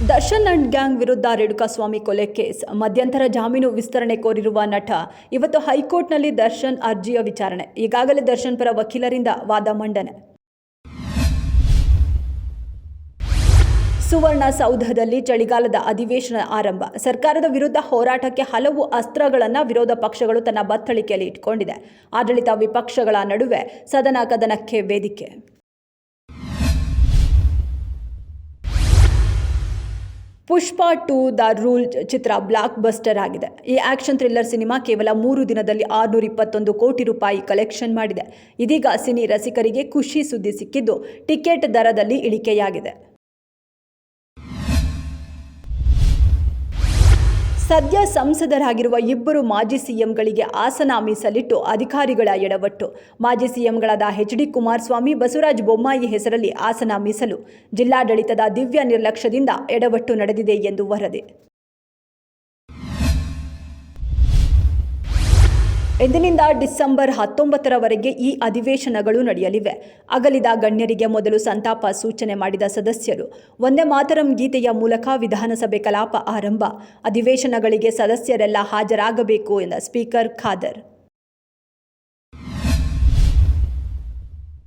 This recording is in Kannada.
ದರ್ಶನ್ ಅಂಡ್ ಗ್ಯಾಂಗ್ ವಿರುದ್ಧ ರೇಣುಕಾಸ್ವಾಮಿ ಕೊಲೆ ಕೇಸ್ ಮಧ್ಯಂತರ ಜಾಮೀನು ವಿಸ್ತರಣೆ ಕೋರಿರುವ ನಟ ಇವತ್ತು ಹೈಕೋರ್ಟ್ನಲ್ಲಿ ದರ್ಶನ್ ಅರ್ಜಿಯ ವಿಚಾರಣೆ. ಈಗಾಗಲೇ ದರ್ಶನ್ ಪರ ವಕೀಲರಿಂದ ವಾದ ಮಂಡನೆ. ಸುವರ್ಣಸೌಧದಲ್ಲಿ ಚಳಿಗಾಲದ ಅಧಿವೇಶನ ಆರಂಭ. ಸರ್ಕಾರದ ವಿರುದ್ಧ ಹೋರಾಟಕ್ಕೆ ಹಲವು ಅಸ್ತ್ರಗಳನ್ನು ವಿರೋಧ ಪಕ್ಷಗಳು ತನ್ನ ಬತ್ತಳಿಕೆಯಲ್ಲಿ ಇಟ್ಟುಕೊಂಡಿದೆ. ಆಡಳಿತ ವಿಪಕ್ಷಗಳ ನಡುವೆ ಸದನ ಕದನಕ್ಕೆ ವೇದಿಕೆ. ಪುಷ್ಪ 2 ದ ರೂಲ್ ಚಿತ್ರ ಬ್ಲಾಕ್ ಬಸ್ಟರ್ ಆಗಿದೆ. ಈ ಆಕ್ಷನ್ ಥ್ರಿಲ್ಲರ್ ಸಿನಿಮಾ ಕೇವಲ 3 ದಿನದಲ್ಲಿ 621 ಕೋಟಿ ರೂಪಾಯಿ ಕಲೆಕ್ಷನ್ ಮಾಡಿದೆ. ಇದೀಗ ಸಿನಿ ರಸಿಕರಿಗೆ ಖುಷಿ ಸುದ್ದಿ ಸಿಕ್ಕಿದ್ದು ಟಿಕೆಟ್ ದರದಲ್ಲಿ ಇಳಿಕೆಯಾಗಿದೆ. ಸದ್ಯ ಸಂಸದರಾಗಿರುವ ಇಬ್ಬರು ಮಾಜಿ ಸಿಎಂಗಳಿಗೆ ಆಸನ ಮೀಸಲಿಟ್ಟು ಅಧಿಕಾರಿಗಳ ಎಡವಟ್ಟು. ಮಾಜಿ ಸಿಎಂಗಳಾದ ಎಚ್.ಡಿ. ಕುಮಾರಸ್ವಾಮಿ, ಬಸವರಾಜ ಬೊಮ್ಮಾಯಿ ಹೆಸರಲ್ಲಿ ಆಸನ ಮೀಸಲು. ಜಿಲ್ಲಾಡಳಿತದ ದಿವ್ಯ ನಿರ್ಲಕ್ಷ್ಯದಿಂದ ಎಡವಟ್ಟು ನಡೆದಿದೆ ಎಂದು ವರದಿ. ಇಂದಿನಿಂದ ಡಿಸೆಂಬರ್ 19ರವರೆಗೆ ಈ ಅಧಿವೇಶನಗಳು ನಡೆಯಲಿವೆ. ಅಗಲಿದ ಗಣ್ಯರಿಗೆ ಮೊದಲು ಸಂತಾಪ ಸೂಚನೆ ಮಾಡಿದ ಸದಸ್ಯರು ವಂದೇ ಮಾತರಂ ಗೀತೆಯ ಮೂಲಕ ವಿಧಾನಸಭೆ ಕಲಾಪ ಆರಂಭ. ಅಧಿವೇಶನಗಳಿಗೆ ಸದಸ್ಯರೆಲ್ಲ ಹಾಜರಾಗಬೇಕು ಎಂದ ಸ್ಪೀಕರ್ ಖಾದರ್.